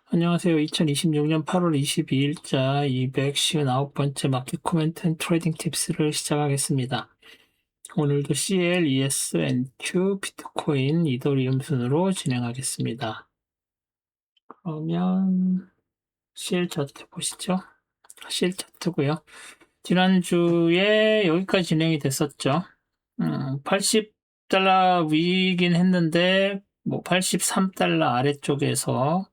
안녕하세요. 2026년 8월 22일자 259번째 마켓 코멘트 앤 트레이딩 팁스를 시작하겠습니다. 오늘도 CL, ES, NQ, 비트코인, 이더리움 순으로 진행하겠습니다. 그러면 CL 차트 보시죠. CL 차트고요. 지난주에 여기까지 진행이 됐었죠. 80달러 위이긴 했는데 83달러 아래쪽에서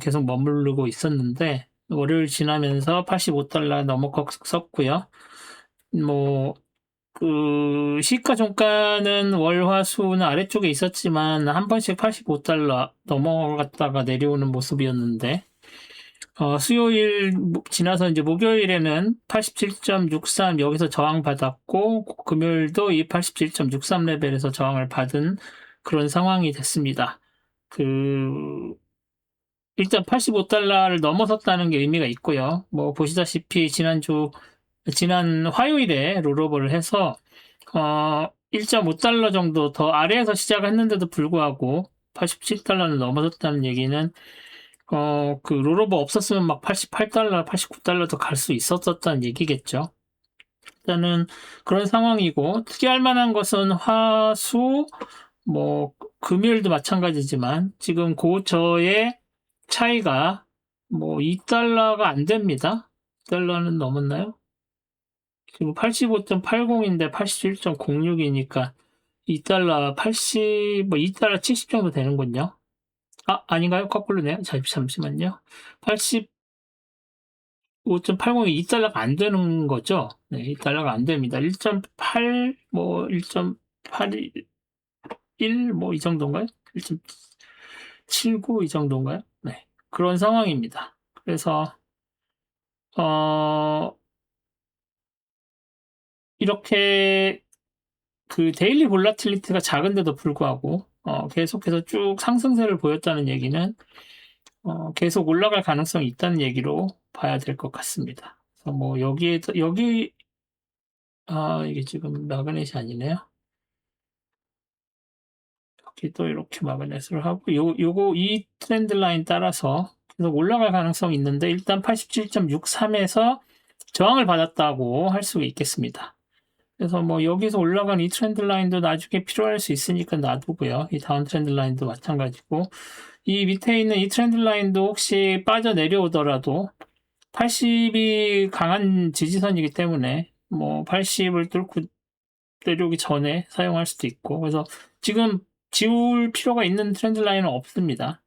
계속 머무르고 있었는데 월요일 지나면서 85달러 넘어섰고요. 시가 종가는 월화수는 아래쪽에 있었지만 한 번씩 85달러 넘어갔다가 내려오는 모습이었는데 수요일 지나서 이제 목요일에는 87.63 여기서 저항받았고 금요일도 이 87.63 레벨에서 저항을 받은 그런 상황이 됐습니다. 일단 85달러를 넘어섰다는 게 의미가 있고요. 보시다시피 지난 화요일에 롤오버를 해서 1.5달러 정도 더 아래에서 시작했는데도 불구하고 87달러를 넘어섰다는 얘기는 롤오버 없었으면 막 88달러, 89달러도 갈 수 있었다는 얘기겠죠. 일단은 그런 상황이고, 특이할 만한 것은 화수, 금요일도 마찬가지지만 지금 고저의 차이가 2달러가 안 됩니다. 2달러는 넘었나요? 지금 85.80인데 87.06이니까 2달러 80, 2달러 70 정도 되는군요. 아닌가요? 거꾸로네요. 잠시만요. 85.80이 2달러가 안 되는 거죠? 네, 2달러가 안 됩니다. 1.8, 1.81, 이 정도인가요? 1.79 이 정도인가요? 네. 그런 상황입니다. 그래서, 이렇게 데일리 볼라틸리티가 작은데도 불구하고, 계속해서 쭉 상승세를 보였다는 얘기는, 계속 올라갈 가능성이 있다는 얘기로 봐야 될 것 같습니다. 그래서 이게 지금 마그넷이 아니네요. 여기 또 이렇게 마그넷을 하고, 이 트렌드 라인 따라서 계속 올라갈 가능성이 있는데, 일단 87.63에서 저항을 받았다고 할 수 있겠습니다. 그래서 여기서 올라간 이 트렌드 라인도 나중에 필요할 수 있으니까 놔두고요. 이 다운 트렌드 라인도 마찬가지고, 이 밑에 있는 이 트렌드 라인도 혹시 빠져 내려오더라도 80이 강한 지지선이기 때문에 80을 뚫고 내려오기 전에 사용할 수도 있고, 그래서 지금 지울 필요가 있는 트렌드 라인은 없습니다.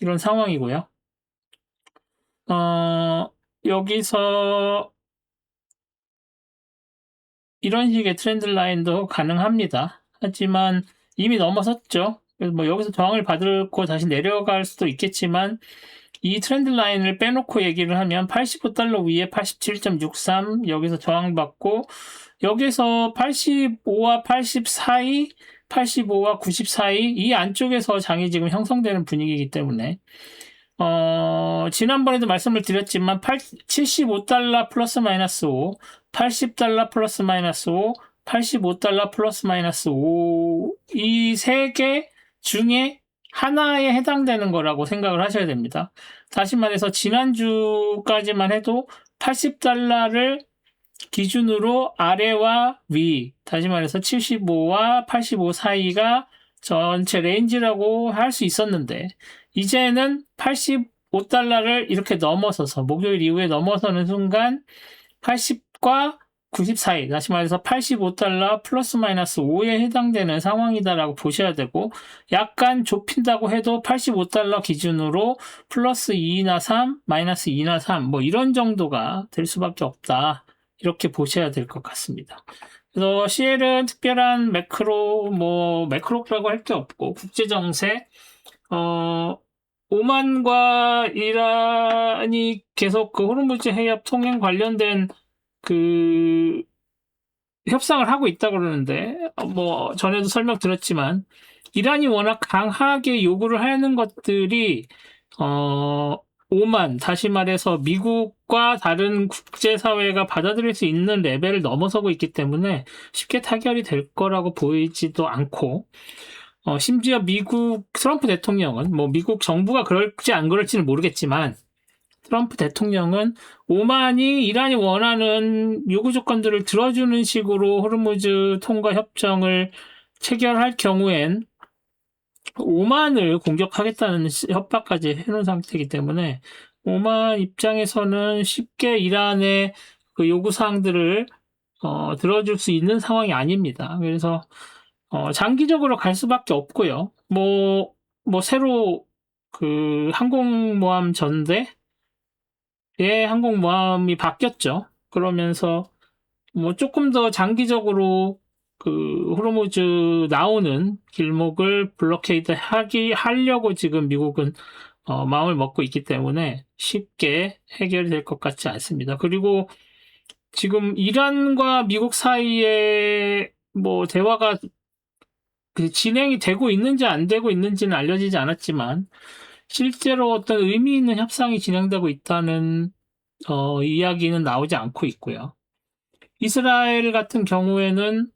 이런 상황이고요. 여기서 이런 식의 트렌드 라인도 가능합니다. 하지만 이미 넘어섰죠. 그래서 여기서 저항을 받고 다시 내려갈 수도 있겠지만 이 트렌드 라인을 빼놓고 얘기를 하면 85달러 위에 87.63 여기서 저항받고 여기서 85와 80 사이 85와 90 사이 이 안쪽에서 장이 지금 형성되는 분위기이기 때문에 지난번에도 말씀을 드렸지만 75달러 플러스 마이너스 5, 80달러 플러스 마이너스 5, 85달러 플러스 마이너스 5, 이 세 개 중에 하나에 해당되는 거라고 생각을 하셔야 됩니다. 다시 말해서 지난주까지만 해도 80달러를 기준으로 아래와 위, 다시 말해서 75와 85 사이가 전체 레인지라고 할 수 있었는데 이제는 85달러를 이렇게 넘어서서 목요일 이후에 넘어서는 순간 80과 90 사이, 다시 말해서 85달러 플러스 마이너스 5에 해당되는 상황이다라고 보셔야 되고 약간 좁힌다고 해도 85달러 기준으로 플러스 2나 3, 마이너스 2나 3 이런 정도가 될 수밖에 없다. 이렇게 보셔야 될 것 같습니다. 그래서 CL은 특별한 매크로라고 할 게 없고 국제정세 오만과 이란이 계속 호르무즈 해협 통행 관련된 협상을 하고 있다 그러는데 전에도 설명드렸지만 이란이 워낙 강하게 요구를 하는 것들이 오만, 다시 말해서 미국과 다른 국제사회가 받아들일 수 있는 레벨을 넘어서고 있기 때문에 쉽게 타결이 될 거라고 보이지도 않고 심지어 미국 트럼프 대통령은 뭐 미국 정부가 그럴지 안 그럴지는 모르겠지만 트럼프 대통령은 오만이 이란이 원하는 요구 조건들을 들어주는 식으로 호르무즈 통과 협정을 체결할 경우엔 오만을 공격하겠다는 협박까지 해놓은 상태이기 때문에 오만 입장에서는 쉽게 이란의 그 요구 사항들을 들어줄 수 있는 상황이 아닙니다. 그래서 장기적으로 갈 수밖에 없고요. 뭐 새로 그 항공모함 전대의 항공모함이 바뀌었죠. 그러면서 뭐 조금 더 장기적으로 그 호르무즈 나오는 길목을 블로케이드 하려고 지금 미국은 마음을 먹고 있기 때문에 쉽게 해결이 될 것 같지 않습니다. 그리고 지금 이란과 미국 사이에 뭐 대화가 그 진행이 되고 있는지 안 되고 있는지는 알려지지 않았지만 실제로 어떤 의미 있는 협상이 진행되고 있다는 이야기는 나오지 않고 있고요. 이스라엘 같은 경우에는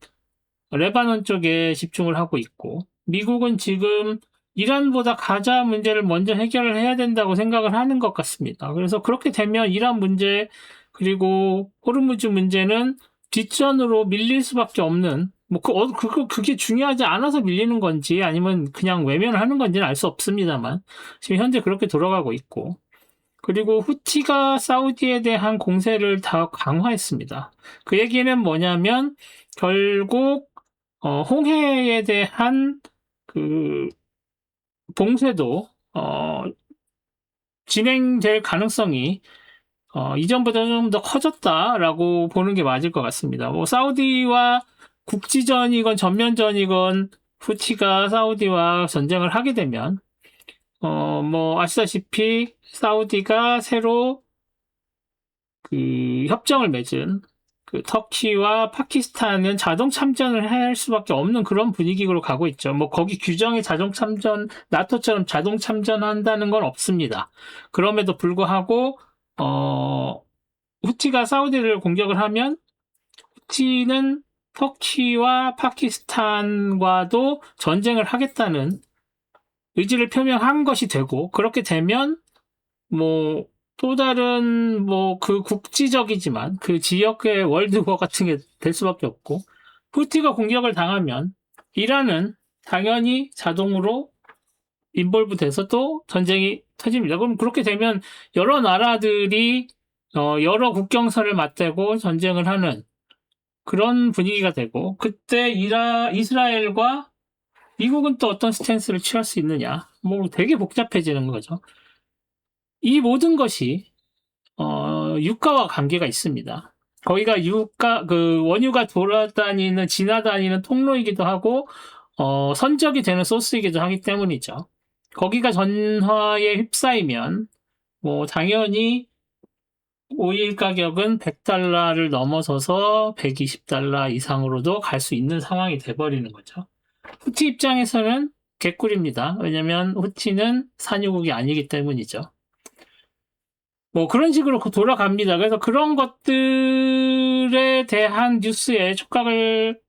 레바논 쪽에 집중을 하고 있고 미국은 지금 이란보다 가자 문제를 먼저 해결을 해야 된다고 생각을 하는 것 같습니다. 그래서 그렇게 되면 이란 문제 그리고 호르무즈 문제는 뒷전으로 밀릴 수밖에 없는 그게 중요하지 않아서 밀리는 건지 아니면 그냥 외면을 하는 건지는 알 수 없습니다만 지금 현재 그렇게 돌아가고 있고 그리고 후티가 사우디에 대한 공세를 더 강화했습니다. 그 얘기는 뭐냐면 결국 홍해에 대한 그 봉쇄도 진행될 가능성이 이전보다 좀 더 커졌다라고 보는 게 맞을 것 같습니다. 뭐 사우디와 국지전이건 전면전이건 후티가 사우디와 전쟁을 하게 되면 뭐 아시다시피 사우디가 새로 그 협정을 맺은 그 터키와 파키스탄은 자동 참전을 할 수밖에 없는 그런 분위기로 가고 있죠. 뭐 거기 규정에 자동 참전, 나토처럼 자동 참전한다는 건 없습니다. 그럼에도 불구하고 후티가 사우디를 공격을 하면 후티는 터키와 파키스탄과도 전쟁을 하겠다는 의지를 표명한 것이 되고 그렇게 되면 뭐 또 다른 뭐 그 국지적이지만 그 지역의 월드워 같은 게 될 수밖에 없고 후티가 공격을 당하면 이란은 당연히 자동으로 인볼브 돼서도 전쟁이 터집니다. 그럼 그렇게 되면 여러 나라들이 여러 국경선을 맞대고 전쟁을 하는 그런 분위기가 되고 그때 이스라엘과 미국은 또 어떤 스탠스를 취할 수 있느냐 뭐 되게 복잡해지는 거죠. 이 모든 것이 유가와 관계가 있습니다. 거기가 그 원유가 지나다니는 통로이기도 하고, 선적이 되는 소스이기도 하기 때문이죠. 거기가 전화에 휩싸이면, 뭐, 당연히 오일 가격은 $100를 넘어서서 $120 이상으로도 갈 수 있는 상황이 돼버리는 거죠. 후티 입장에서는 개꿀입니다. 왜냐면 후티는 산유국이 아니기 때문이죠. 뭐 그런 식으로 돌아갑니다. 그래서 그런 것들에 대한 뉴스에 촉각을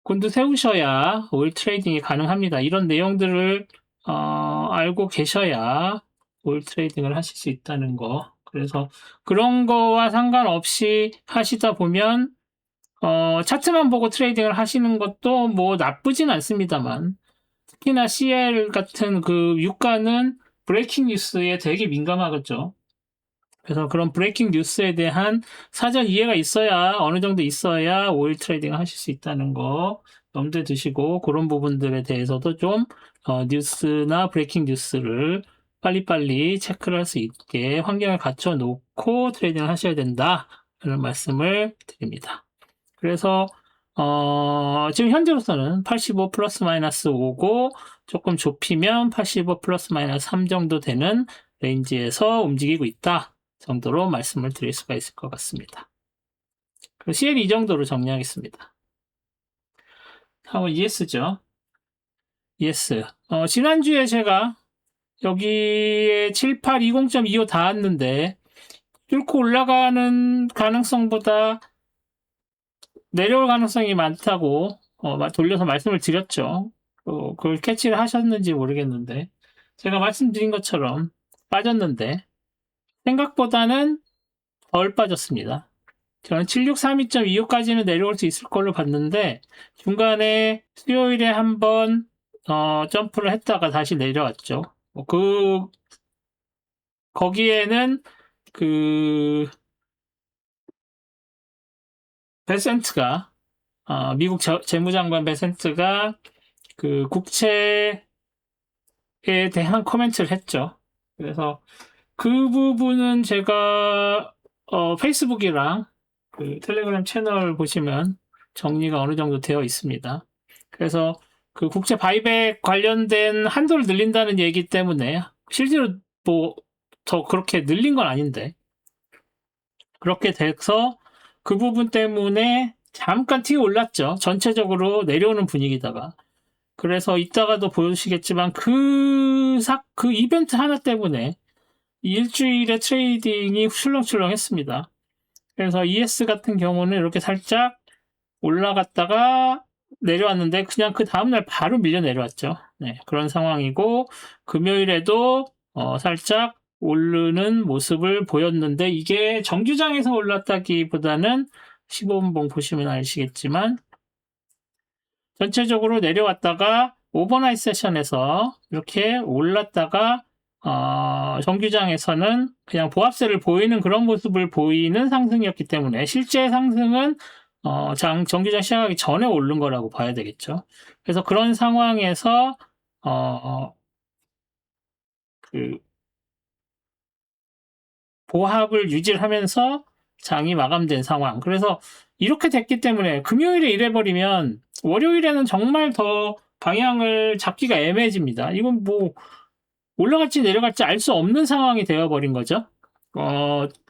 곤두세우셔야 오일 트레이딩이 가능합니다. 이런 내용들을 알고 계셔야 오일 트레이딩을 하실 수 있다는 거. 그래서 그런 거와 상관없이 하시다 보면 차트만 보고 트레이딩을 하시는 것도 뭐 나쁘진 않습니다만 특히나 CL 같은 그 유가는 브레이킹 뉴스에 되게 민감하겠죠. 그래서 그런 브레이킹 뉴스에 대한 사전 이해가 있어야 어느 정도 있어야 오일 트레이딩 하실 수 있다는 거 염두에 두시고 그런 부분들에 대해서도 좀 뉴스나 브레이킹 뉴스를 빨리빨리 체크를 할 수 있게 환경을 갖춰 놓고 트레이딩을 하셔야 된다 이런 말씀을 드립니다. 그래서 지금 현재로서는 85 플러스 마이너스 5고 조금 좁히면 85 플러스 마이너스 3 정도 되는 레인지에서 움직이고 있다 정도로 말씀을 드릴 수가 있을 것 같습니다. CL이 이 정도로 정리하겠습니다. 다음은 ES죠. ES. 지난주에 제가 여기에 7820.25 닿았는데 뚫고 올라가는 가능성보다 내려올 가능성이 많다고 돌려서 말씀을 드렸죠. 그걸 캐치를 하셨는지 모르겠는데, 제가 말씀드린 것처럼 빠졌는데, 생각보다는 덜 빠졌습니다. 저는 7632.25까지는 내려올 수 있을 걸로 봤는데, 중간에 수요일에 한번 점프를 했다가 다시 내려왔죠. 거기에는 베센트가, 미국 재무장관 베센트가 국채에 대한 코멘트를 했죠. 그래서 그 부분은 제가 페이스북이랑 텔레그램 채널 보시면 정리가 어느 정도 되어 있습니다. 그래서 국채 바이백 관련된 한도를 늘린다는 얘기 때문에 실제로 뭐 더 그렇게 늘린 건 아닌데 그렇게 돼서 그 부분 때문에 잠깐 튀어 올랐죠. 전체적으로 내려오는 분위기다가. 그래서 이따가도 보시겠지만 그 이벤트 하나 때문에 일주일에 트레이딩이 출렁출렁 했습니다. 그래서 ES 같은 경우는 이렇게 살짝 올라갔다가 내려왔는데 그냥 그 다음날 바로 밀려 내려왔죠. 네, 그런 상황이고 금요일에도 살짝 오르는 모습을 보였는데 이게 정규장에서 올랐다기보다는 15분봉 보시면 아시겠지만 전체적으로 내려왔다가 오버나잇 세션에서 이렇게 올랐다가 정규장에서는 그냥 보합세를 보이는 그런 모습을 보이는 상승이었기 때문에 실제 상승은 정규장 시작하기 전에 오른 거라고 봐야 되겠죠. 그래서 그런 상황에서 보합을 유지를 하면서 장이 마감된 상황. 그래서 이렇게 됐기 때문에 금요일에 이래버리면 월요일에는 정말 더 방향을 잡기가 애매해집니다. 이건 뭐 올라갈지 내려갈지 알 수 없는 상황이 되어버린 거죠.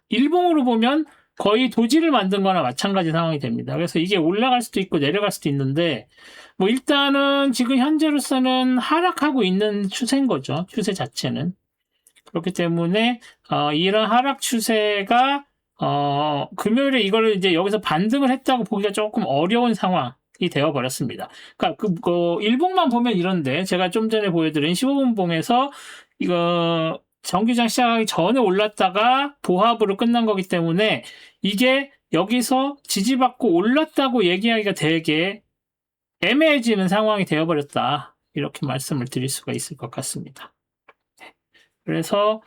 일봉으로 보면 거의 도지를 만든 거나 마찬가지 상황이 됩니다. 그래서 이게 올라갈 수도 있고 내려갈 수도 있는데 뭐 일단은 지금 현재로서는 하락하고 있는 추세인 거죠. 추세 자체는. 그렇기 때문에 이런 하락 추세가 금요일에 이거를 이제 여기서 반등을 했다고 보기가 조금 어려운 상황이 되어 버렸습니다. 그러니까 일봉만 보면 이런데 제가 좀 전에 보여드린 15분봉에서 이거 정규장 시작하기 전에 올랐다가 보합으로 끝난 거기 때문에 이게 여기서 지지받고 올랐다고 얘기하기가 되게 애매해지는 상황이 되어버렸다. 이렇게 말씀을 드릴 수가 있을 것 같습니다. 그래서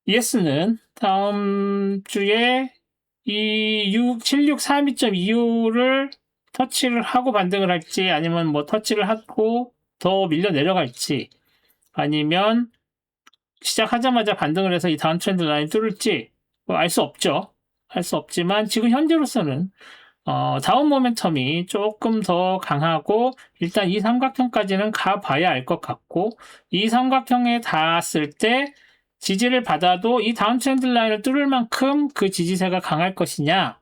ES는 다음 주에 이 7632.25를 터치를 하고 반등을 할지 아니면 뭐 터치를 하고 더 밀려 내려갈지 아니면 시작하자마자 반등을 해서 이 다음 트렌드 라인 뚫을지 뭐 알 수 없죠. 알 수 없지만 지금 현재로서는 다운 모멘텀이 조금 더 강하고 일단 이 삼각형까지는 가봐야 알 것 같고 이 삼각형에 닿았을 때 지지를 받아도 이 다운 트렌드 라인을 뚫을 만큼 그 지지세가 강할 것이냐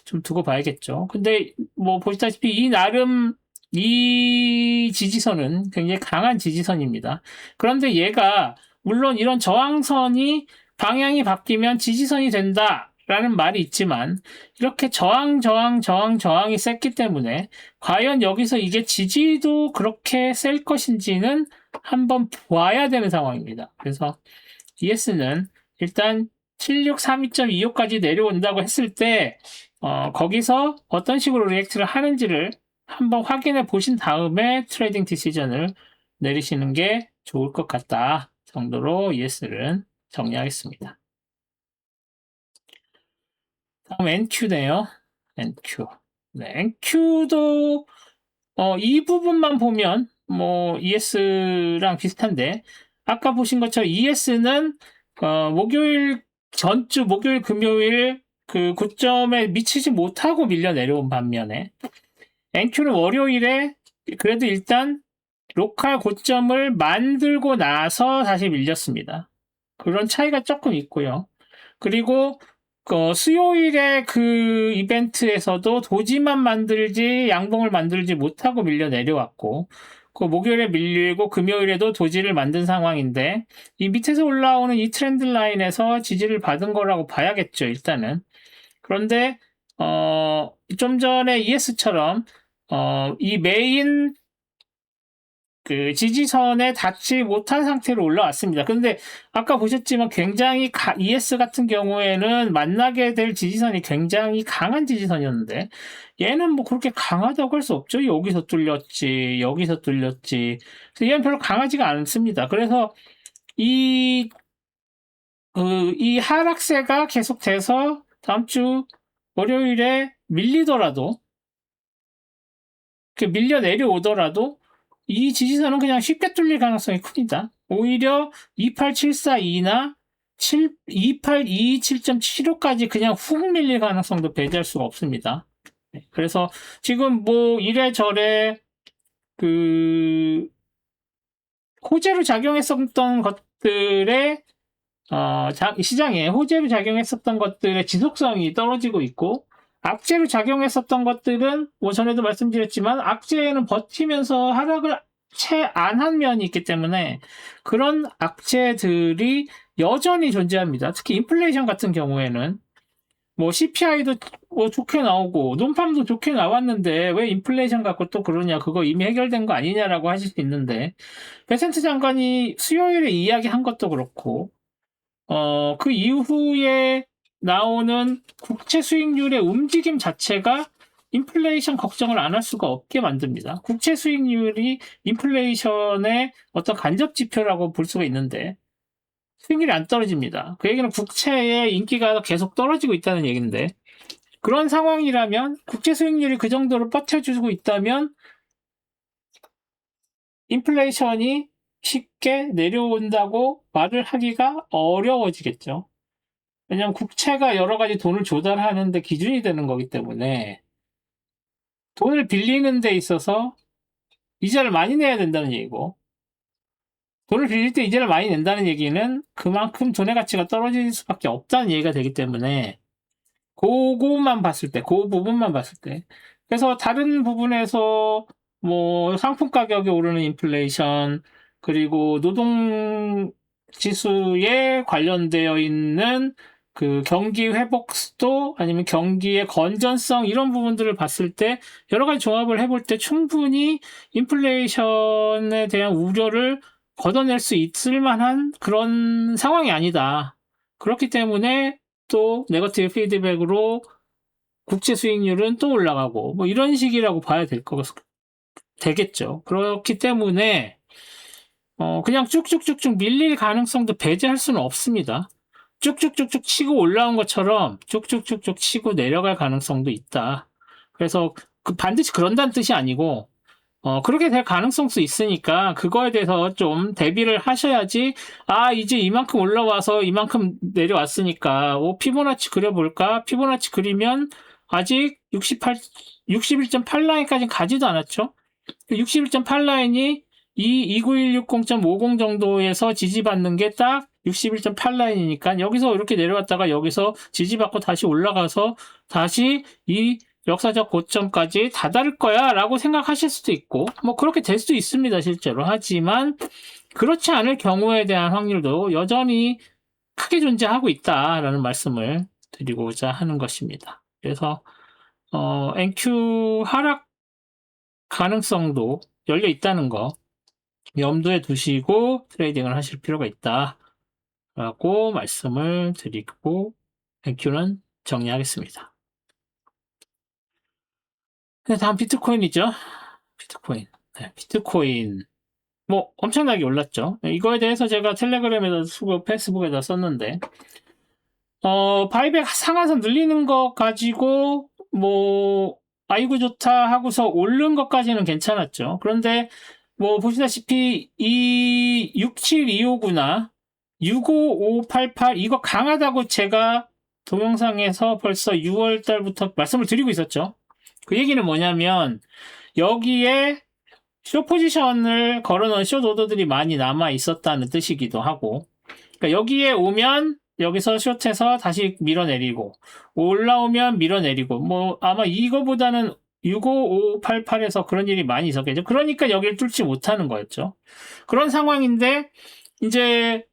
좀 두고 봐야겠죠. 근데 뭐 보시다시피 이 지지선은 굉장히 강한 지지선입니다. 그런데 얘가 물론 이런 저항선이 방향이 바뀌면 지지선이 된다라는 말이 있지만 이렇게 저항이 셌기 때문에 과연 여기서 이게 지지도 그렇게 셀 것인지는 한번 봐야 되는 상황입니다. 그래서 ES는 일단 7632.25까지 내려온다고 했을 때 거기서 어떤 식으로 리액트를 하는지를 한번 확인해 보신 다음에 트레이딩 디시전을 내리시는 게 좋을 것 같다 정도로 ES를 정리하겠습니다. 다음 NQ네요. NQ. 네, NQ도 이 부분만 보면 뭐 ES랑 비슷한데 아까 보신 것처럼 ES는 목요일, 금요일 그 고점에 미치지 못하고 밀려 내려온 반면에 NQ는 월요일에 그래도 일단 로컬 고점을 만들고 나서 다시 밀렸습니다. 그런 차이가 조금 있고요. 그리고 수요일에 그 이벤트에서도 도지만 만들지 양봉을 만들지 못하고 밀려 내려왔고 목요일에 밀리고 금요일에도 도지를 만든 상황인데 이 밑에서 올라오는 이 트렌드 라인에서 지지를 받은 거라고 봐야겠죠. 일단은. 그런데 좀 전에 ES처럼 이 메인 그 지지선에 닿지 못한 상태로 올라왔습니다. 그런데 아까 보셨지만 굉장히 ES 같은 경우에는 만나게 될 지지선이 굉장히 강한 지지선이었는데 얘는 뭐 그렇게 강하다고 할 수 없죠. 여기서 뚫렸지, 여기서 뚫렸지. 그래서 얘는 별로 강하지가 않습니다. 그래서 이 하락세가 계속돼서 다음 주 월요일에 밀리더라도, 밀려 내려오더라도 이 지지선은 그냥 쉽게 뚫릴 가능성이 큽니다. 오히려 28742나 2827.75까지 그냥 훅 밀릴 가능성도 배제할 수가 없습니다. 그래서 지금 뭐 이래저래 호재로 작용했었던 것들의 시장에 호재로 작용했었던 것들의 지속성이 떨어지고 있고, 악재로 작용했었던 것들은 뭐 전에도 말씀드렸지만 악재는 버티면서 하락을 채 안 한 면이 있기 때문에 그런 악재들이 여전히 존재합니다. 특히 인플레이션 같은 경우에는 뭐 CPI도 뭐 좋게 나오고 논팜도 좋게 나왔는데 왜 인플레이션 갖고 또 그러냐, 그거 이미 해결된 거 아니냐라고 하실 수 있는데, 베센트 장관이 수요일에 이야기한 것도 그렇고 그 이후에 나오는 국채 수익률의 움직임 자체가 인플레이션 걱정을 안 할 수가 없게 만듭니다. 국채 수익률이 인플레이션의 어떤 간접 지표라고 볼 수가 있는데 수익률이 안 떨어집니다. 그 얘기는 국채의 인기가 계속 떨어지고 있다는 얘기인데, 그런 상황이라면 국채 수익률이 그 정도로 버텨주고 있다면 인플레이션이 쉽게 내려온다고 말을 하기가 어려워지겠죠. 왜냐하면 국채가 여러 가지 돈을 조달하는데 기준이 되는 거기 때문에 돈을 빌리는 데 있어서 이자를 많이 내야 된다는 얘기고, 돈을 빌릴 때 이자를 많이 낸다는 얘기는 그만큼 돈의 가치가 떨어질 수밖에 없다는 얘기가 되기 때문에 그거만 봤을 때, 그 부분만 봤을 때, 그래서 다른 부분에서 뭐 상품 가격이 오르는 인플레이션, 그리고 노동 지수에 관련되어 있는 그 경기 회복도 아니면 경기의 건전성, 이런 부분들을 봤을 때 여러 가지 종합을 해볼 때 충분히 인플레이션에 대한 우려를 걷어낼 수 있을 만한 그런 상황이 아니다. 그렇기 때문에 또 네거티브 피드백으로 국채 수익률은 또 올라가고 뭐 이런 식이라고 봐야 되겠죠. 그렇기 때문에 그냥 쭉쭉쭉쭉 밀릴 가능성도 배제할 수는 없습니다. 쭉쭉쭉쭉 치고 올라온 것처럼 쭉쭉쭉쭉 치고 내려갈 가능성도 있다. 그래서 반드시 그런다는 뜻이 아니고 그렇게 될 가능성도 있으니까 그거에 대해서 좀 대비를 하셔야지, 이제 이만큼 올라와서 이만큼 내려왔으니까, 피보나치 그려볼까? 피보나치 그리면 아직 61.8라인까지 가지도 않았죠? 61.8라인이 이 29160.50 정도에서 지지받는 게 딱 61.8라인이니까 여기서 이렇게 내려왔다가 여기서 지지받고 다시 올라가서 다시 이 역사적 고점까지 다다를 거야 라고 생각하실 수도 있고, 뭐 그렇게 될 수도 있습니다 실제로. 하지만 그렇지 않을 경우에 대한 확률도 여전히 크게 존재하고 있다라는 말씀을 드리고자 하는 것입니다. 그래서 NQ 하락 가능성도 열려 있다는 거 염두에 두시고 트레이딩을 하실 필요가 있다라고 말씀을 드리고 NQ는 정리하겠습니다. 다음 비트코인이죠. 비트코인. 네, 비트코인. 뭐 엄청나게 올랐죠. 이거에 대해서 제가 텔레그램에다 쓰고 페이스북에다 썼는데, 바이백 상한선 늘리는 거 가지고 뭐 아이고 좋다 하고서 오른 것까지는 괜찮았죠. 그런데 뭐 보시다시피 이 67259나 65588 이거 강하다고 제가 동영상에서 벌써 6월 달부터 말씀을 드리고 있었죠. 그 얘기는 뭐냐면 여기에 숏 포지션을 걸어놓은 숏 오더들이 많이 남아 있었다는 뜻이기도 하고, 그러니까 여기에 오면 여기서 숏해서 다시 밀어내리고 올라오면 밀어내리고, 뭐 아마 이거보다는 65588에서 그런 일이 많이 있었겠죠. 그러니까 여기를 뚫지 못하는 거였죠. 그런 상황인데 이제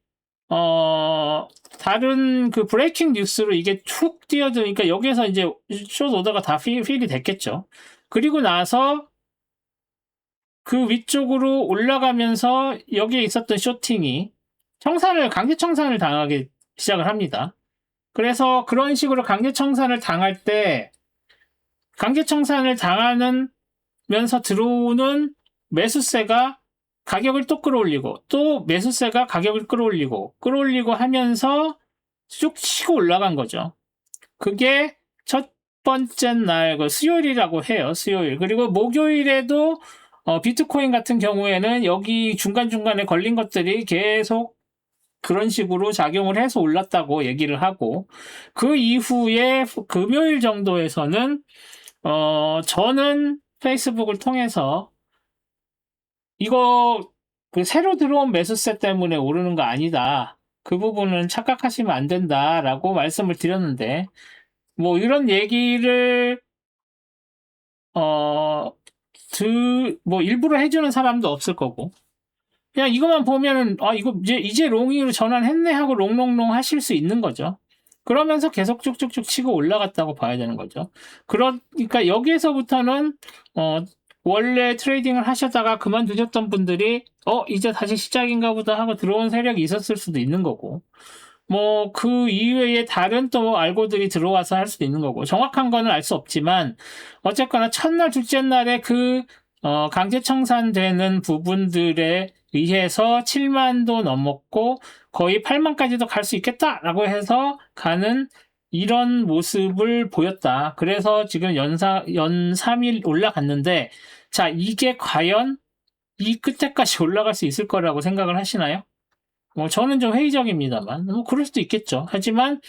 다른 그 브레이킹 뉴스로 이게 툭 뛰어드니까 여기에서 이제 숏 오더가 다 필이 됐겠죠. 그리고 나서 그 위쪽으로 올라가면서 여기에 있었던 쇼팅이 강제 청산을 당하기 시작을 합니다. 그래서 그런 식으로 강제 청산을 당할 때 강제 청산을 당하면서 들어오는 매수세가 가격을 또 끌어올리고 또 매수세가 가격을 끌어올리고 하면서 쭉 치고 올라간 거죠. 그게 첫 번째 날 수요일이라고 해요. 수요일. 그리고 목요일에도 비트코인 같은 경우에는 여기 중간중간에 걸린 것들이 계속 그런 식으로 작용을 해서 올랐다고 얘기를 하고, 그 이후에 금요일 정도에서는 저는 페이스북을 통해서 이거 그 새로 들어온 매수세 때문에 오르는 거 아니다. 그 부분은 착각하시면 안 된다라고 말씀을 드렸는데, 뭐 이런 얘기를 뭐 일부러 해주는 사람도 없을 거고, 그냥 이것만 보면은 이거 이제 롱으로 전환했네 하고 롱롱롱 하실 수 있는 거죠. 그러면서 계속 쭉쭉쭉 치고 올라갔다고 봐야 되는 거죠. 그러니까 여기에서부터는 원래 트레이딩을 하셨다가 그만두셨던 분들이 이제 다시 시작인가 보다 하고 들어온 세력이 있었을 수도 있는 거고, 뭐 그 이외에 다른 또 알고들이 들어와서 할 수도 있는 거고, 정확한 거는 알 수 없지만 어쨌거나 첫날 둘째 날에 그 강제 청산되는 부분들에 의해서 7만도 넘었고 거의 8만까지도 갈 수 있겠다라고 해서 가는 이런 모습을 보였다. 그래서 지금 연 3일 올라갔는데, 자, 이게 과연 이 끝에까지 올라갈 수 있을 거라고 생각을 하시나요? 저는 좀 회의적입니다만, 그럴 수도 있겠죠. 하지만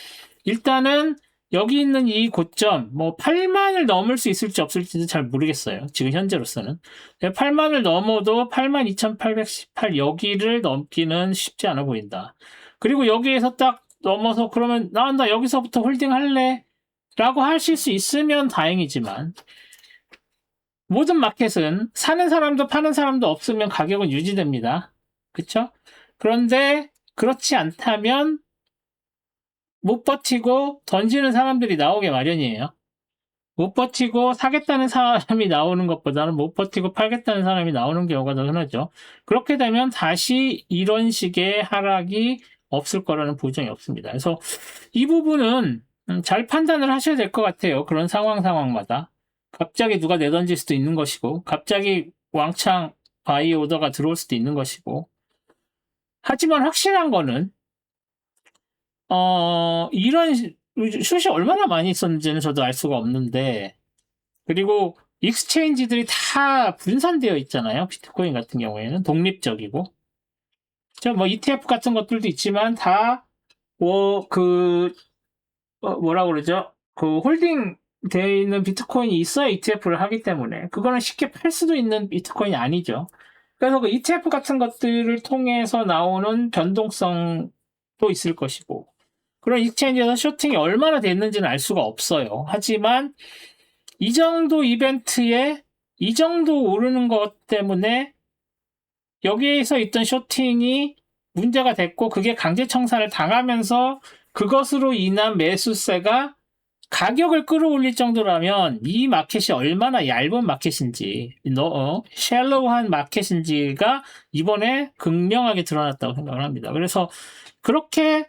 일단은 여기 있는 이 고점, 8만을 넘을 수 있을지 없을지도 잘 모르겠어요. 지금 현재로서는. 8만을 넘어도 82,818 여기를 넘기는 쉽지 않아 보인다. 그리고 여기에서 딱 넘어서 그러면 나 여기서부터 홀딩 할래 라고 하실 수 있으면 다행이지만, 모든 마켓은 사는 사람도 파는 사람도 없으면 가격은 유지됩니다. 그쵸? 그런데 그렇지 않다면 못 버티고 던지는 사람들이 나오게 마련이에요. 못 버티고 사겠다는 사람이 나오는 것보다는 못 버티고 팔겠다는 사람이 나오는 경우가 더 흔하죠. 그렇게 되면 다시 이런 식의 하락이 없을 거라는 보장이 없습니다. 그래서 이 부분은 잘 판단을 하셔야 될 것 같아요. 그런 상황마다. 갑자기 누가 내던질 수도 있는 것이고, 갑자기 왕창 바이 오더가 들어올 수도 있는 것이고. 하지만 확실한 거는 이런 숏이 얼마나 많이 있었는지는 저도 알 수가 없는데, 그리고 익스체인지들이 다 분산되어 있잖아요. 비트코인 같은 경우에는 독립적이고, 뭐 ETF 같은 것들도 있지만 다 뭐라 그러죠? 그 홀딩 되어 있는 비트코인이 있어야 ETF를 하기 때문에 그거는 쉽게 팔 수도 있는 비트코인이 아니죠. 그래서 그 ETF 같은 것들을 통해서 나오는 변동성도 있을 것이고, 그런 익스체인지에서 쇼팅이 얼마나 됐는지는 알 수가 없어요. 하지만 이 정도 이벤트에 이 정도 오르는 것 때문에 여기에서 있던 쇼팅이 문제가 됐고, 그게 강제 청산을 당하면서 그것으로 인한 매수세가 가격을 끌어올릴 정도라면 이 마켓이 얼마나 얇은 마켓인지, 샬로우한 마켓인지가 이번에 극명하게 드러났다고 생각을 합니다. 그래서 그렇게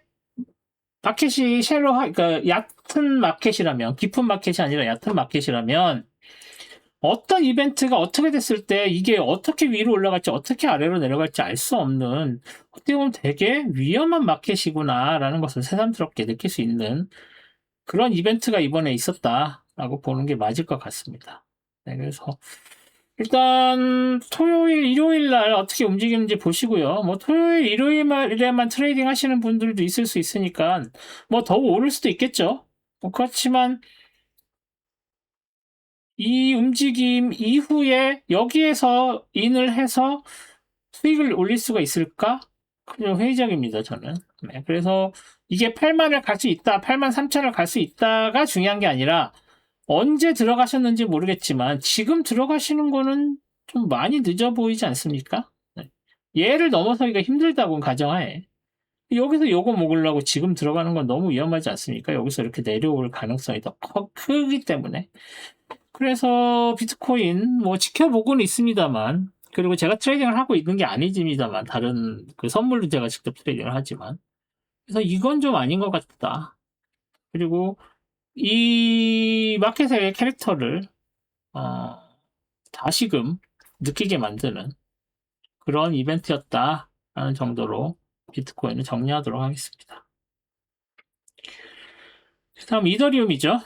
마켓이 그러니까 얕은 마켓이라면, 깊은 마켓이 아니라 얕은 마켓이라면 어떤 이벤트가 어떻게 됐을 때 이게 어떻게 위로 올라갈지 어떻게 아래로 내려갈지 알 수 없는, 어떻게 보면 되게 위험한 마켓이구나라는 것을 새삼스럽게 느낄 수 있는 그런 이벤트가 이번에 있었다라고 보는 게 맞을 것 같습니다. 네, 그래서 일단 토요일, 일요일 날 어떻게 움직이는지 보시고요. 뭐 토요일, 일요일에만 트레이딩 하시는 분들도 있을 수 있으니까 뭐 더 오를 수도 있겠죠. 그렇지만 이 움직임 이후에 여기에서 인을 해서 수익을 올릴 수가 있을까? 그냥 회의적입니다, 저는. 네, 그래서 이게 8만을 갈 수 있다, 8만 3천을 갈 수 있다가 중요한 게 아니라 언제 들어가셨는지 모르겠지만 지금 들어가시는 거는 좀 많이 늦어 보이지 않습니까? 네. 얘를 넘어서기가 힘들다고 가정하에 여기서 요거 먹으려고 지금 들어가는 건 너무 위험하지 않습니까? 여기서 이렇게 내려올 가능성이 더 크기 때문에. 그래서 비트코인 뭐 지켜보고는 있습니다만 그리고 제가 트레이딩을 하고 있는 게 아니집니다만, 다른 그 선물도 제가 직접 트레이딩을 하지만. 그래서 이건 좀 아닌 것 같다. 그리고 이 마켓의 캐릭터를, 다시금 느끼게 만드는 그런 이벤트였다라는 정도로 비트코인을 정리하도록 하겠습니다. 다음 이더리움이죠.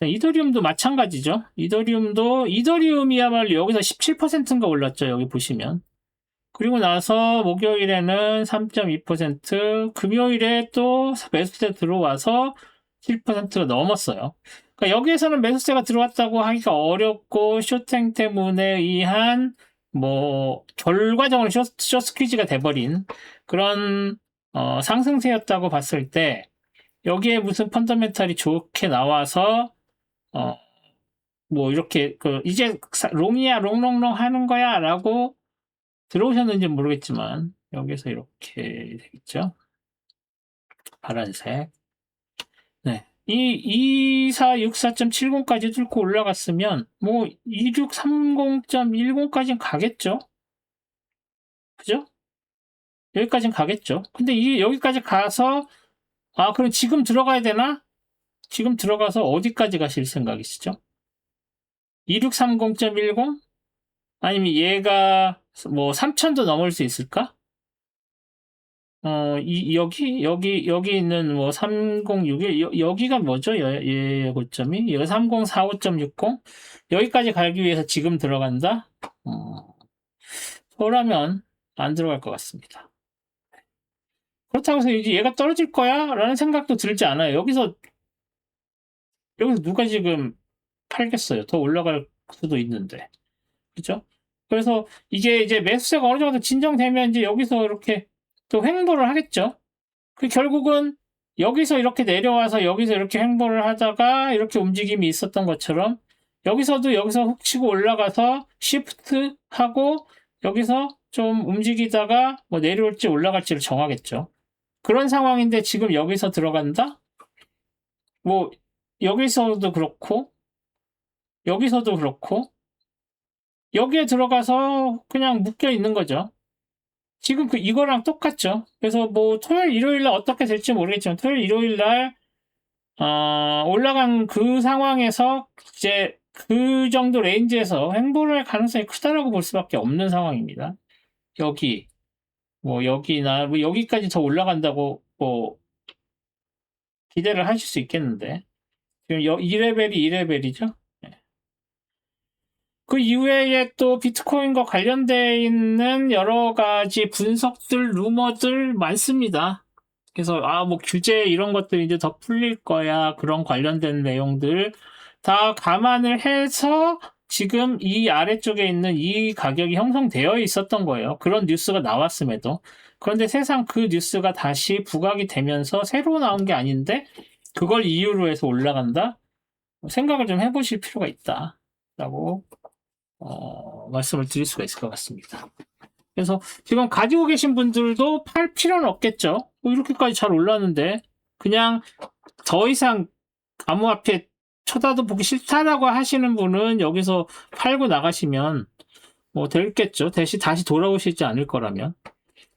이더리움도 마찬가지죠. 이더리움이야말로 여기서 17%인가 올랐죠. 여기 보시면. 그리고 나서 목요일에는 3.2%, 금요일에 또 매수세 들어와서 7%가 넘었어요. 그러니까 여기에서는 매수세가 들어왔다고 하기가 어렵고, 쇼탱 때문에 의한 결과적으로 숏스퀴즈가 돼버린 그런 상승세였다고 봤을 때, 여기에 무슨 펀더멘탈이 좋게 나와서 이렇게 이제 롱이야 롱롱롱 하는 거야 라고 들어오셨는지 모르겠지만, 여기서 이렇게 되겠죠. 파란색. 네. 2464.70까지 뚫고 올라갔으면 2630.10까지는 가겠죠. 그죠? 여기까지는 가겠죠. 근데 이게 여기까지 가서 그럼 지금 들어가야 되나? 지금 들어가서 어디까지 가실 생각이시죠? 2630.10? 아니면 얘가 3000도 넘을 수 있을까? 여기 있는 3061, 여기가 뭐죠? 얘 고점이? 얘가 3045.60? 여기까지 가기 위해서 지금 들어간다? 그러면 안 들어갈 것 같습니다. 그렇다고 해서 이제 얘가 떨어질 거야? 라는 생각도 들지 않아요. 여기서 누가 지금 팔겠어요? 더 올라갈 수도 있는데. 그죠? 그래서 이게 이제 매수세가 어느 정도 진정되면 이제 여기서 이렇게 또 횡보를 하겠죠. 결국은 여기서 이렇게 내려와서 여기서 이렇게 횡보를 하다가 이렇게 움직임이 있었던 것처럼 여기서 훅 치고 올라가서 시프트 하고 여기서 좀 움직이다가 내려올지 올라갈지를 정하겠죠. 그런 상황인데 지금 여기서 들어간다? 여기서도 그렇고 여기서도 그렇고 여기에 들어가서 그냥 묶여 있는 거죠. 지금 이거랑 똑같죠. 그래서 토요일, 일요일 날 어떻게 될지 모르겠지만 토요일, 일요일 날 올라간 그 상황에서 이제 그 정도 레인지에서 횡보를 할 가능성이 크다라고 볼 수밖에 없는 상황입니다. 여기나 여기까지 더 올라간다고 기대를 하실 수 있겠는데 지금 2레벨이 2레벨이죠. 그 이후에 또 비트코인과 관련되어 있는 여러 가지 분석들, 루머들 많습니다. 그래서 규제 이런 것들이 이제 더 풀릴 거야. 그런 관련된 내용들 다 감안을 해서 지금 이 아래쪽에 있는 이 가격이 형성되어 있었던 거예요. 그런 뉴스가 나왔음에도. 그런데 세상 그 뉴스가 다시 부각이 되면서 새로 나온 게 아닌데 그걸 이유로 해서 올라간다? 생각을 좀 해보실 필요가 있다라고 말씀을 드릴 수가 있을 것 같습니다. 그래서 지금 가지고 계신 분들도 팔 필요는 없겠죠. 이렇게까지 잘 올랐는데 그냥 더 이상 암호화폐 쳐다도 보기 싫다라고 하시는 분은 여기서 팔고 나가시면 되겠죠. 대신 다시 돌아오시지 않을 거라면.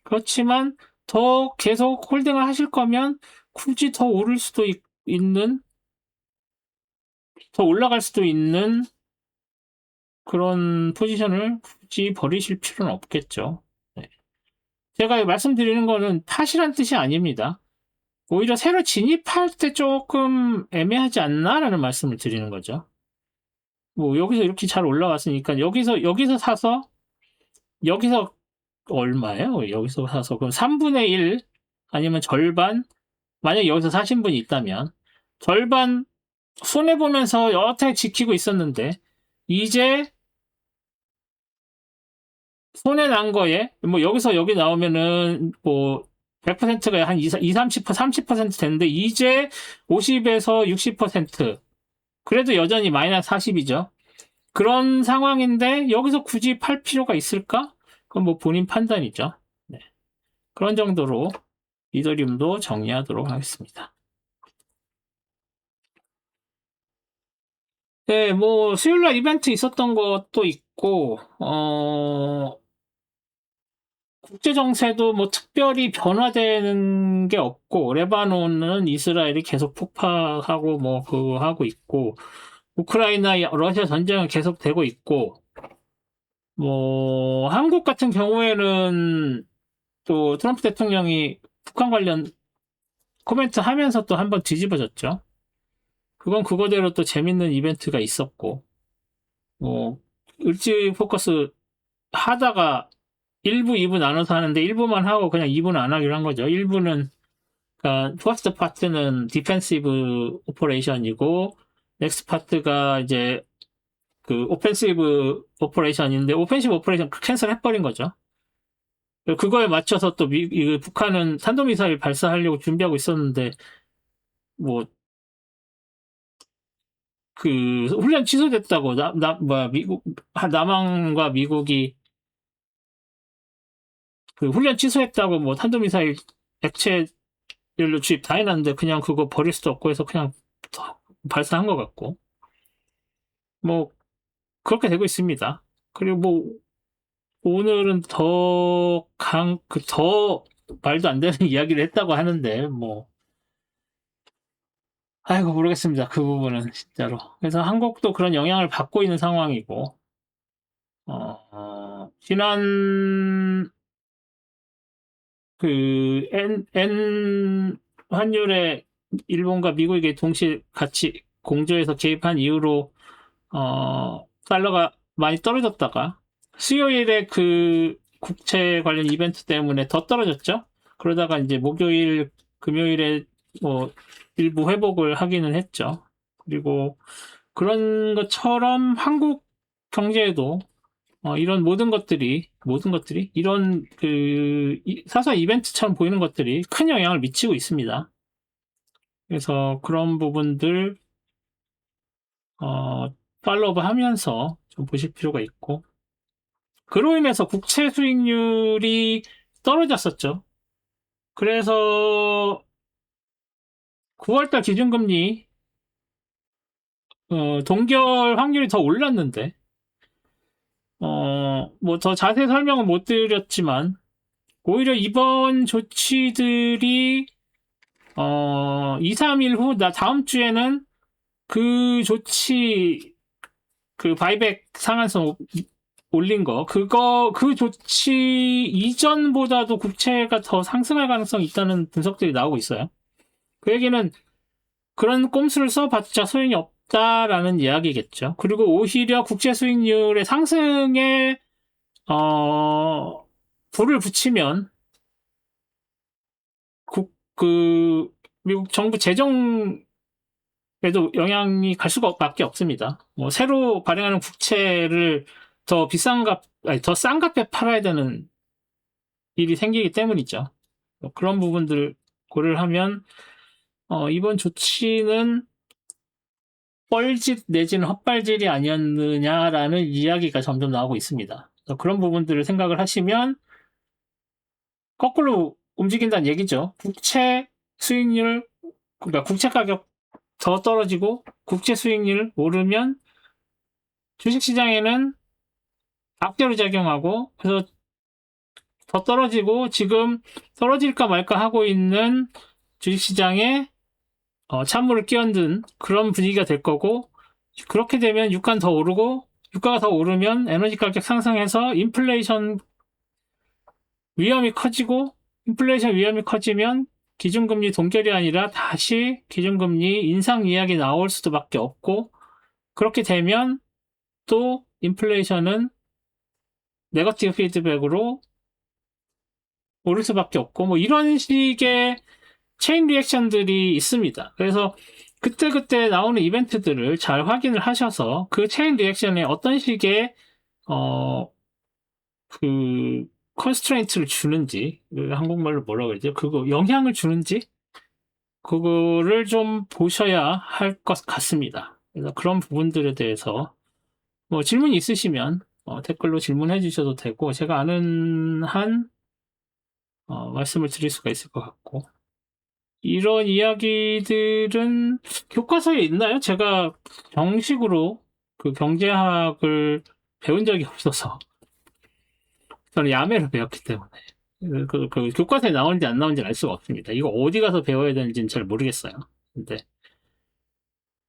그렇지만 더 계속 홀딩을 하실 거면 굳이 더 오를 수도 있는, 더 올라갈 수도 있는 그런 포지션을 굳이 버리실 필요는 없겠죠. 네. 제가 말씀드리는 거는 탓이란 뜻이 아닙니다. 오히려 새로 진입할 때 조금 애매하지 않나라는 말씀을 드리는 거죠. 여기서 이렇게 잘 올라왔으니까 여기서 사서 여기서 얼마예요? 여기서 사서 그럼 3분의 1 아니면 절반, 만약 여기서 사신 분이 있다면 절반 손해보면서 여태 지키고 있었는데 이제 손해 난 거에 여기서 여기 나오면은 100%가 한 20, 30%, 30% 되는데 이제 50에서 60%, 그래도 여전히 마이너스 40이죠. 그런 상황인데 여기서 굳이 팔 필요가 있을까? 그건 본인 판단이죠. 네. 그런 정도로 이더리움도 정리하도록 하겠습니다. 네, 수요일날 이벤트 있었던 것도 있고 있고, 국제 정세도 뭐 특별히 변화되는 게 없고, 레바논은 이스라엘이 계속 폭파하고 뭐 그거 하고 있고, 우크라이나 러시아 전쟁은 계속되고 있고, 뭐 한국 같은 경우에는 또 트럼프 대통령이 북한 관련 코멘트 하면서 또 한번 뒤집어졌죠. 그건 그거대로 또 재밌는 이벤트가 있었고, 뭐 을지 포커스 하다가 1부, 2부 나눠서 하는데 1부만 하고 그냥 2부는 안 하기로 한 거죠. 1부는 그러니까 퍼스트 파트는 디펜시브 오퍼레이션이고 넥스트 파트가 이제 그 오펜시브 오퍼레이션인데 오펜시브 오퍼레이션 캔슬 해버린 거죠. 그거에 맞춰서 또 북한은 탄도미사일 발사하려고 준비하고 있었는데 뭐 그 훈련 취소됐다고 미국 남한과 미국이 그 훈련 취소했다고 뭐 탄도미사일 액체 연료 주입 다 해놨는데 그냥 그거 버릴 수도 없고 해서 그냥 발사한 것 같고 뭐 그렇게 되고 있습니다. 그리고 뭐 오늘은 더 말도 안 되는 이야기를 했다고 하는데 뭐 아이고 모르겠습니다. 그 부분은 진짜로. 그래서 한국도 그런 영향을 받고 있는 상황이고 지난 그 N 환율에 일본과 미국이 동시에 같이 공조해서 개입한 이후로 달러가 많이 떨어졌다가 수요일에 그 국채 관련 이벤트 때문에 더 떨어졌죠. 그러다가 이제 목요일, 금요일에 뭐 일부 회복을 하기는 했죠. 그리고 그런 것처럼 한국 경제에도 이런 모든 것들이 이런 그 사소한 이벤트처럼 보이는 것들이 큰 영향을 미치고 있습니다. 그래서 그런 부분들 팔로우업 하면서 좀 보실 필요가 있고 그로 인해서 국채 수익률이 떨어졌었죠. 그래서 9월달 기준금리 동결 확률이 더 올랐는데 뭐 더 자세히 설명은 못 드렸지만 오히려 이번 조치들이 2, 3일 후 다음 주에는 그 조치 그 바이백 상한선 올린 그 조치 이전보다도 국채가 더 상승할 가능성이 있다는 분석들이 나오고 있어요. 그 얘기는 그런 꼼수를 써봤자 소용이 없다라는 이야기겠죠. 그리고 오히려 국채 수익률의 상승에, 불을 붙이면, 미국 정부 재정에도 영향이 갈 수밖에 없습니다. 뭐, 새로 발행하는 국채를 더 싼 값에 팔아야 되는 일이 생기기 때문이죠. 뭐 그런 부분들 고려를 하면 이번 조치는 뻘짓 내지는 헛발질이 아니었느냐라는 이야기가 점점 나오고 있습니다. 그런 부분들을 생각을 하시면 거꾸로 움직인다는 얘기죠. 국채 수익률, 그러니까 국채 가격 더 떨어지고 국채 수익률 오르면 주식시장에는 악재로 작용하고 그래서 더 떨어지고 지금 떨어질까 말까 하고 있는 주식시장에 찬물을 끼얹은 그런 분위기가 될 거고 그렇게 되면 유가는 더 오르고 유가가 더 오르면 에너지 가격 상승해서 인플레이션 위험이 커지고 인플레이션 위험이 커지면 기준금리 동결이 아니라 다시 기준금리 인상 이야기 나올 수밖에 없고 그렇게 되면 또 인플레이션은 네거티브 피드백으로 오를 수밖에 없고 뭐 이런 식의 체인 리액션들이 있습니다. 그래서 그때그때 나오는 이벤트들을 잘 확인을 하셔서 그 체인 리액션에 어떤 식의 그 컨스트레인트를 주는지 한국말로 뭐라고 그러죠? 그거 영향을 주는지 그거를 좀 보셔야 할 것 같습니다. 그래서 그런 부분들에 대해서 뭐 질문이 있으시면 댓글로 질문해 주셔도 되고 제가 아는 한 말씀을 드릴 수가 있을 것 같고 이런 이야기들은 교과서에 있나요? 제가 정식으로 그 경제학을 배운 적이 없어서 저는 야매로 배웠기 때문에 그 교과서에 나오는지 안 나오는지 알 수가 없습니다. 이거 어디 가서 배워야 되는지는 잘 모르겠어요. 근데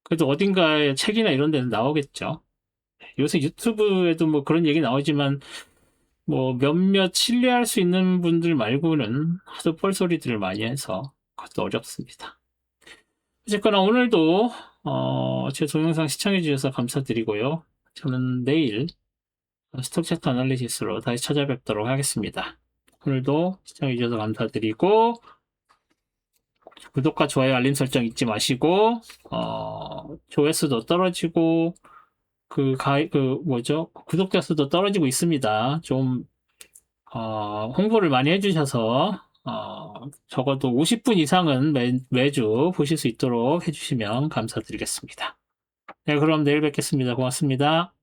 그래도 어딘가에 책이나 이런 데는 나오겠죠. 요새 유튜브에도 뭐 그런 얘기 나오지만 뭐 몇몇 신뢰할 수 있는 분들 말고는 하도 뻘소리들을 많이 해서 그것도 어렵습니다. 어쨌거나 오늘도 제 동영상 시청해 주셔서 감사드리고요. 저는 내일 스톡 차트 아날리시스로 다시 찾아뵙도록 하겠습니다. 오늘도 시청해 주셔서 감사드리고 구독과 좋아요 알림 설정 잊지 마시고 조회수도 떨어지고 구독자 수도 떨어지고 있습니다. 좀 홍보를 많이 해주셔서 적어도 50분 이상은 매주 보실 수 있도록 해주시면 감사드리겠습니다. 네, 그럼 내일 뵙겠습니다. 고맙습니다.